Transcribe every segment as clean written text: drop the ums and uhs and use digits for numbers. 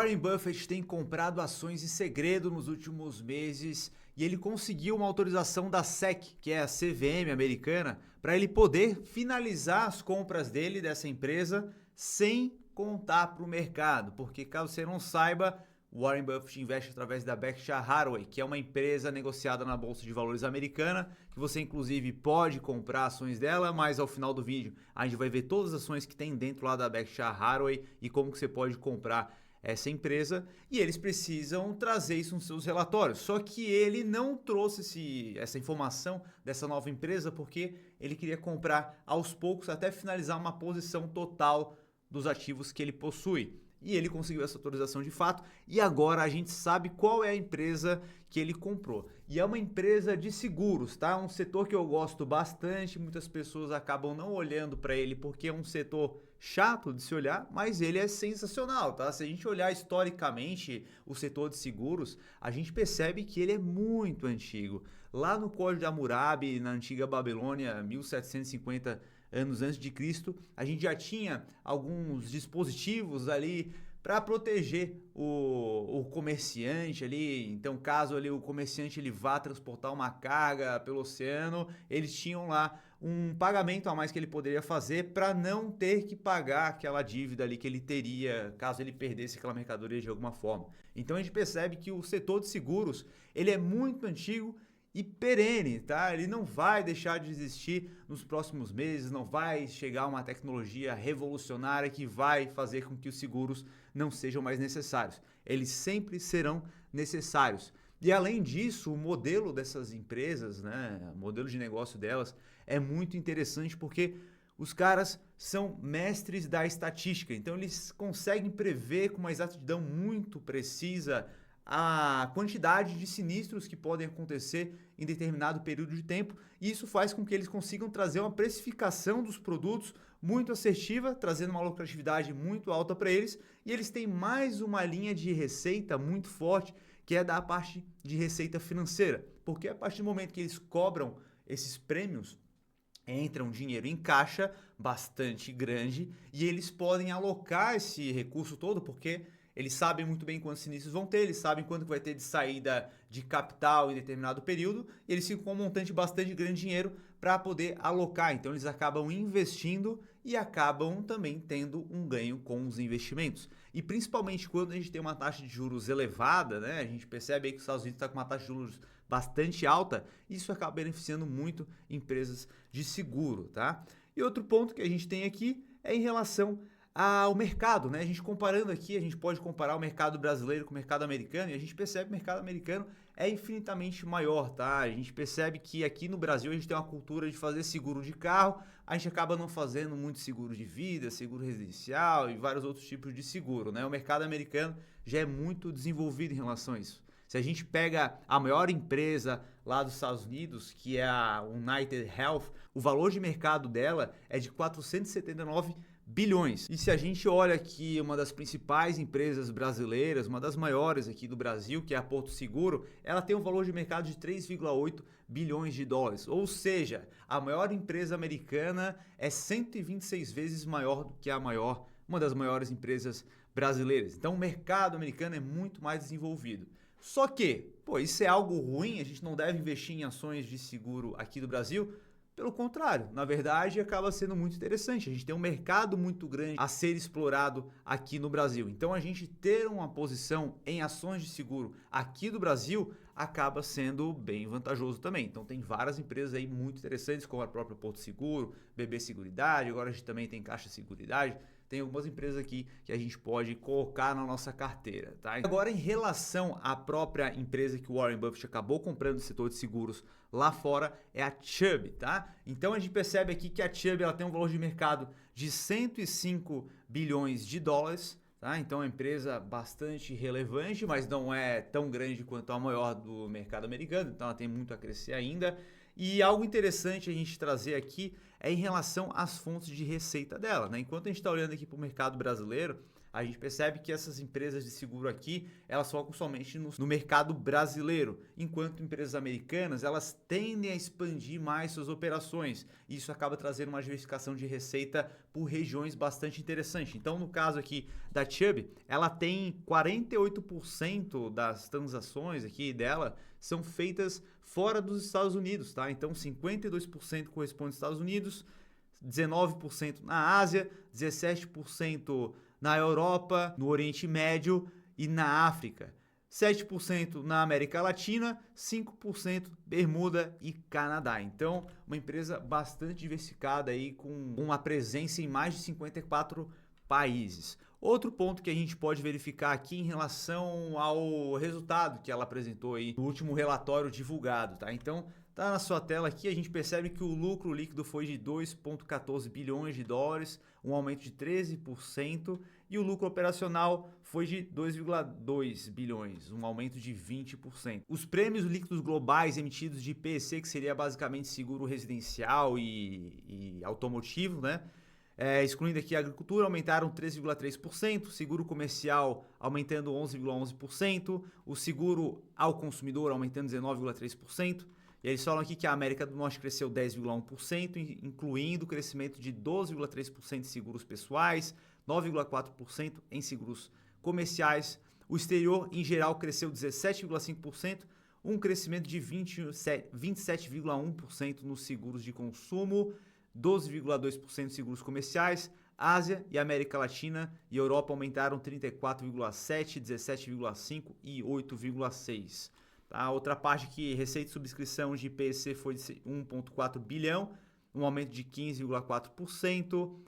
Warren Buffett tem comprado ações em segredo nos últimos meses e ele conseguiu uma autorização da SEC, que é a CVM americana, para ele poder finalizar as compras dele dessa empresa sem contar para o mercado, porque caso você não saiba, Warren Buffett investe através da Berkshire Hathaway, que é uma empresa negociada na Bolsa de Valores americana, que você inclusive pode comprar ações dela, mas ao final do vídeo a gente vai ver todas as ações que tem dentro lá da Berkshire Hathaway e como que você pode comprar essa empresa, e eles precisam trazer isso nos seus relatórios. Só que ele não trouxe essa informação dessa nova empresa porque ele queria comprar aos poucos até finalizar uma posição total dos ativos que ele possui. E ele conseguiu essa autorização de fato e agora a gente sabe qual é a empresa que ele comprou. E é uma empresa de seguros, tá? Um setor que eu gosto bastante, muitas pessoas acabam não olhando para ele porque é um setor chato de se olhar, mas ele é sensacional, tá? Se a gente olhar historicamente o setor de seguros, a gente percebe que ele é muito antigo. Lá no Código de Hammurabi, na antiga Babilônia, 1750 anos antes de Cristo, a gente já tinha alguns dispositivos ali para proteger o comerciante ali. Então, caso ali o comerciante ele vá transportar uma carga pelo oceano, eles tinham lá um pagamento a mais que ele poderia fazer para não ter que pagar aquela dívida ali que ele teria caso ele perdesse aquela mercadoria de alguma forma. Então a gente percebe que o setor de seguros ele é muito antigo e perene, tá? Ele não vai deixar de existir nos próximos meses, não vai chegar uma tecnologia revolucionária que vai fazer com que os seguros não sejam mais necessários. Eles sempre serão necessários. E além disso, o modelo dessas empresas, né, o modelo de negócio delas é muito interessante porque os caras são mestres da estatística, então eles conseguem prever com uma exatidão muito precisa a quantidade de sinistros que podem acontecer em determinado período de tempo, e isso faz com que eles consigam trazer uma precificação dos produtos muito assertiva, trazendo uma lucratividade muito alta para eles, e eles têm mais uma linha de receita muito forte, que é da parte de receita financeira, porque a partir do momento que eles cobram esses prêmios, entra um dinheiro em caixa bastante grande e eles podem alocar esse recurso todo, porque eles sabem muito bem quantos sinistros vão ter, eles sabem quanto vai ter de saída de capital em determinado período, e eles ficam com um montante bastante grande de dinheiro para poder alocar. Então eles acabam investindo e acabam também tendo um ganho com os investimentos. E principalmente quando a gente tem uma taxa de juros elevada, né? A gente percebe aí que os Estados Unidos está com uma taxa de juros bastante alta, isso acaba beneficiando muito empresas de seguro, tá? E outro ponto que a gente tem aqui é em relação ao mercado, né? A gente comparando aqui, a gente pode comparar o mercado brasileiro com o mercado americano e a gente percebe que o mercado americano é infinitamente maior, tá? A gente percebe que aqui no Brasil a gente tem uma cultura de fazer seguro de carro, a gente acaba não fazendo muito seguro de vida, seguro residencial e vários outros tipos de seguro, né? O mercado americano já é muito desenvolvido em relação a isso. Se a gente pega a maior empresa lá dos Estados Unidos, que é a United Health, o valor de mercado dela é de 479 bilhões. E se a gente olha aqui uma das principais empresas brasileiras, uma das maiores aqui do Brasil, que é a Porto Seguro, ela tem um valor de mercado de 3,8 bilhões de dólares. Ou seja, a maior empresa americana é 126 vezes maior do que uma das maiores empresas brasileiras. Então o mercado americano é muito mais desenvolvido. Só que, isso é algo ruim, a gente não deve investir em ações de seguro aqui do Brasil. Pelo contrário, na verdade, acaba sendo muito interessante. A gente tem um mercado muito grande a ser explorado aqui no Brasil. Então, a gente ter uma posição em ações de seguro aqui do Brasil acaba sendo bem vantajoso também. Então, tem várias empresas aí muito interessantes, como a própria Porto Seguro, BB Seguridade, agora a gente também tem Caixa Seguridade. Tem algumas empresas aqui que a gente pode colocar na nossa carteira, tá? Agora, em relação à própria empresa que o Warren Buffett acabou comprando no setor de seguros lá fora, é a Chubb, tá? Então, a gente percebe aqui que a Chubb ela tem um valor de mercado de 105 bilhões de dólares, tá? Então, é uma empresa bastante relevante, mas não é tão grande quanto a maior do mercado americano, então ela tem muito a crescer ainda. E algo interessante a gente trazer aqui é em relação às fontes de receita dela, né? Enquanto a gente está olhando aqui para o mercado brasileiro, a gente percebe que essas empresas de seguro aqui, elas focam somente no mercado brasileiro, enquanto empresas americanas, elas tendem a expandir mais suas operações. Isso acaba trazendo uma diversificação de receita por regiões bastante interessante. Então, no caso aqui da Chubb, ela tem 48% das transações aqui dela são feitas fora dos Estados Unidos, tá? Então, 52% corresponde aos Estados Unidos, 19% na Ásia, 17% na Europa, no Oriente Médio e na África. 7% na América Latina, 5% Bermuda e Canadá. Então, uma empresa bastante diversificada aí com uma presença em mais de 54 países. Outro ponto que a gente pode verificar aqui em relação ao resultado que ela apresentou aí no último relatório divulgado, tá? Então, tá na sua tela aqui, a gente percebe que o lucro líquido foi de 2,14 bilhões de dólares, um aumento de 13%, e o lucro operacional foi de 2,2 bilhões, um aumento de 20%. Os prêmios líquidos globais emitidos de PEC, que seria basicamente seguro residencial e automotivo, né? Excluindo aqui a agricultura, aumentaram 13,3%, seguro comercial aumentando 11,11%, o seguro ao consumidor aumentando 19,3%, e eles falam aqui que a América do Norte cresceu 10,1%, incluindo o crescimento de 12,3% em seguros pessoais, 9,4% em seguros comerciais. O exterior, em geral, cresceu 17,5%, um crescimento de 27,1% nos seguros de consumo, 12,2% seguros comerciais. Ásia e América Latina e Europa aumentaram 34,7%, 17,5% e 8,6%. A outra parte aqui, receita de subscrição de IPC foi de 1,4 bilhão, um aumento de 15,4%.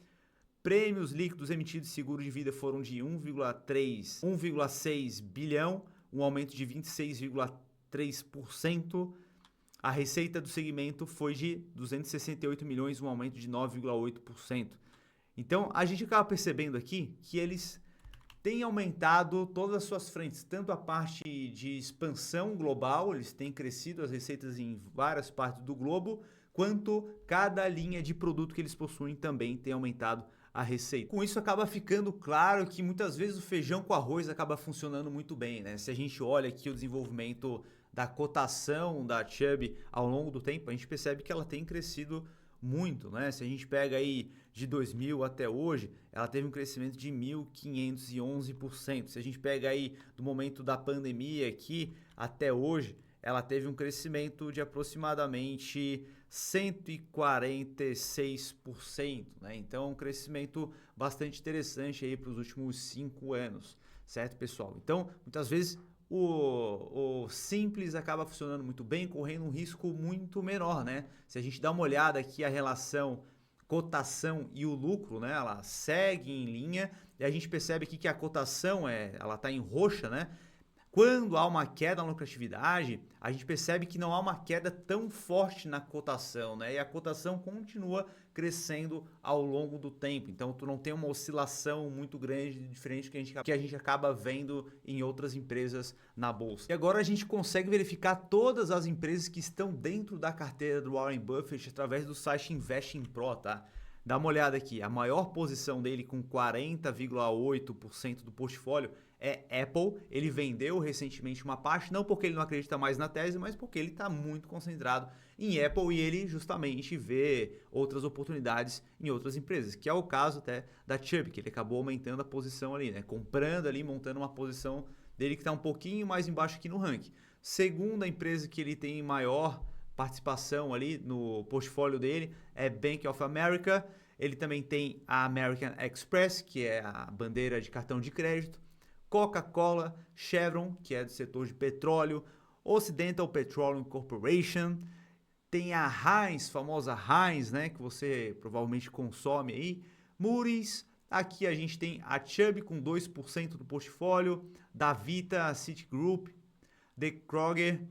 Prêmios líquidos emitidos de seguro de vida foram de 1,6 bilhão, um aumento de 26,3%. A receita do segmento foi de 268 milhões, um aumento de 9,8%. Então, a gente acaba percebendo aqui que eles têm aumentado todas as suas frentes, tanto a parte de expansão global, eles têm crescido as receitas em várias partes do globo, quanto cada linha de produto que eles possuem também tem aumentado a receita. Com isso acaba ficando claro que muitas vezes o feijão com arroz acaba funcionando muito bem, né? Se a gente olha aqui o desenvolvimento da cotação da Chubb ao longo do tempo, a gente percebe que ela tem crescido muito, né? Se a gente pega aí de 2000 até hoje, ela teve um crescimento de 1.511%. Se a gente pega aí do momento da pandemia aqui até hoje, ela teve um crescimento de aproximadamente 146%, né? Então, um crescimento bastante interessante aí para os últimos 5 anos, certo, pessoal? Então, muitas vezes o simples acaba funcionando muito bem, correndo um risco muito menor, né? Se a gente dá uma olhada aqui a relação cotação e o lucro, né? Ela segue em linha e a gente percebe aqui que a cotação ela está em roxa, né? Quando há uma queda na lucratividade, a gente percebe que não há uma queda tão forte na cotação, né? E a cotação continua crescendo ao longo do tempo. Então, tu não tem uma oscilação muito grande, diferente que a gente acaba vendo em outras empresas na bolsa. E agora a gente consegue verificar todas as empresas que estão dentro da carteira do Warren Buffett através do site Investing Pro, tá? Dá uma olhada aqui, a maior posição dele com 40,8% do portfólio é Apple. Ele vendeu recentemente uma parte, não porque ele não acredita mais na tese, mas porque ele está muito concentrado em Apple e ele justamente vê outras oportunidades em outras empresas, que é o caso até da Chubb, que ele acabou aumentando a posição ali, né? Comprando ali, montando uma posição dele que está um pouquinho mais embaixo aqui no ranking. Segunda empresa que ele tem maior participação ali no portfólio dele é Bank of America. Ele também tem a American Express, que é a bandeira de cartão de crédito, Coca-Cola, Chevron, que é do setor de petróleo, Occidental Petroleum Corporation, tem a Heinz, famosa Heinz, né, que você provavelmente consome aí, Moody's. Aqui a gente tem a Chubb com 2% do portfólio, Davita, Citigroup, The Kroger,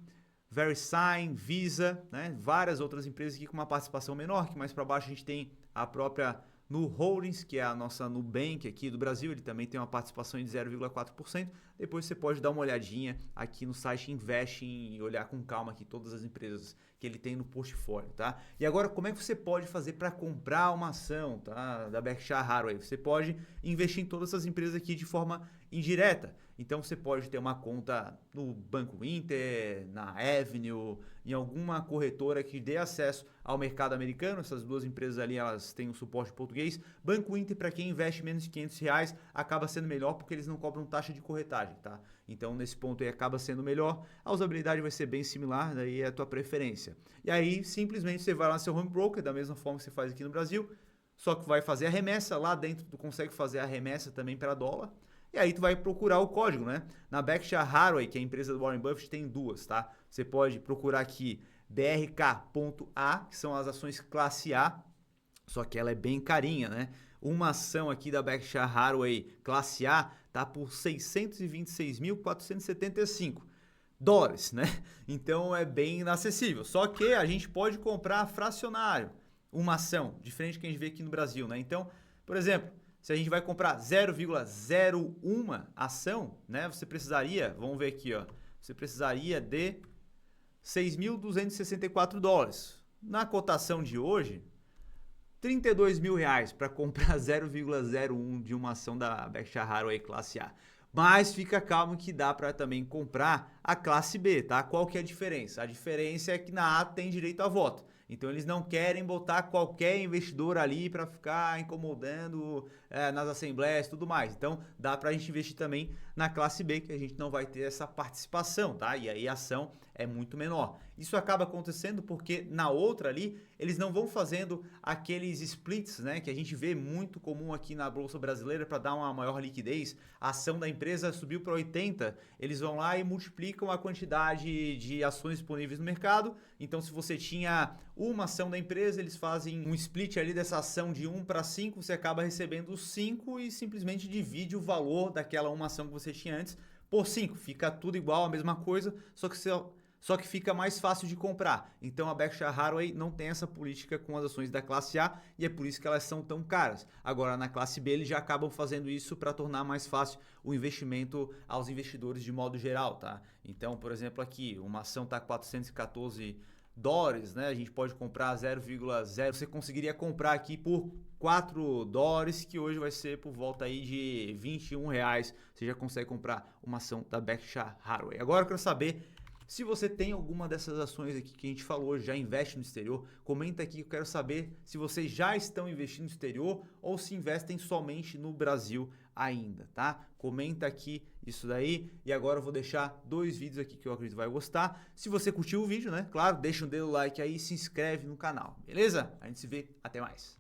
VeriSign, Visa, né? Várias outras empresas aqui com uma participação menor, que mais para baixo a gente tem a própria no Holdings, que é a nossa Nubank aqui do Brasil, ele também tem uma participação de 0,4%. Depois você pode dar uma olhadinha aqui no site Invest e olhar com calma aqui todas as empresas que ele tem no portfólio, tá? E agora, como é que você pode fazer para comprar uma ação, tá, da Berkshire Hathaway? Você pode investir em todas essas empresas aqui de forma indireta. Então você pode ter uma conta no Banco Inter, na Avenue, em alguma corretora que dê acesso ao mercado americano. Essas duas empresas ali, elas têm um suporte português. Banco Inter, para quem investe menos de R$500, acaba sendo melhor porque eles não cobram taxa de corretagem, tá? Então nesse ponto aí acaba sendo melhor. A usabilidade vai ser bem similar, daí é a tua preferência. E aí simplesmente você vai lá no seu home broker, da mesma forma que você faz aqui no Brasil, só que vai fazer a remessa, lá dentro tu consegue fazer a remessa também para dólar. E aí tu vai procurar o código, né? Na Berkshire Hathaway, que é a empresa do Warren Buffett, tem duas, tá? Você pode procurar aqui BRK.A, que são as ações classe A, só que ela é bem carinha, né? Uma ação aqui da Berkshire Hathaway classe A tá por 626.475 dólares, né? Então é bem inacessível. Só que a gente pode comprar fracionário, uma ação, diferente do que a gente vê aqui no Brasil, né? Então, por exemplo, se a gente vai comprar 0,01 ação, né? Você precisaria, vamos ver aqui, ó. Você precisaria de 6.264 dólares. Na cotação de hoje, R$32 mil para comprar 0,01 de uma ação da Berkshire Hathaway classe A. Mas fica calmo que dá para também comprar a classe B, tá? Qual que é a diferença? A diferença é que na A tem direito a voto. Então eles não querem botar qualquer investidor ali para ficar incomodando nas assembleias e tudo mais. Então dá para a gente investir também na classe B, que a gente não vai ter essa participação, tá? E aí a ação é muito menor. Isso acaba acontecendo porque na outra ali eles não vão fazendo aqueles splits, né? Que a gente vê muito comum aqui na Bolsa Brasileira para dar uma maior liquidez. A ação da empresa subiu para 80, eles vão lá e multiplicam a quantidade de ações disponíveis no mercado. Então se você tinha uma ação da empresa, eles fazem um split ali dessa ação de 1 para 5, você acaba recebendo os 5 e simplesmente divide o valor daquela uma ação que você tinha antes por 5. Fica tudo igual, a mesma coisa, só que fica mais fácil de comprar. Então a Berkshire Hathaway não tem essa política com as ações da classe A e é por isso que elas são tão caras. Agora na classe B eles já acabam fazendo isso para tornar mais fácil o investimento aos investidores de modo geral, tá? Então, por exemplo, aqui uma ação está 414 dólares, né? A gente pode comprar 0,0. Você conseguiria comprar aqui por 4 dólares, que hoje vai ser por volta aí de R$21. Você já consegue comprar uma ação da Berkshire Hathaway. Agora eu quero saber se você tem alguma dessas ações aqui que a gente falou, já investe no exterior. Comenta aqui, eu quero saber se vocês já estão investindo no exterior ou se investem somente no Brasil ainda, tá? Comenta aqui isso daí. E agora eu vou deixar 2 vídeos aqui que eu acredito que vai gostar. Se você curtiu o vídeo, né? Claro, deixa um dedo like aí e se inscreve no canal, beleza? A gente se vê, até mais.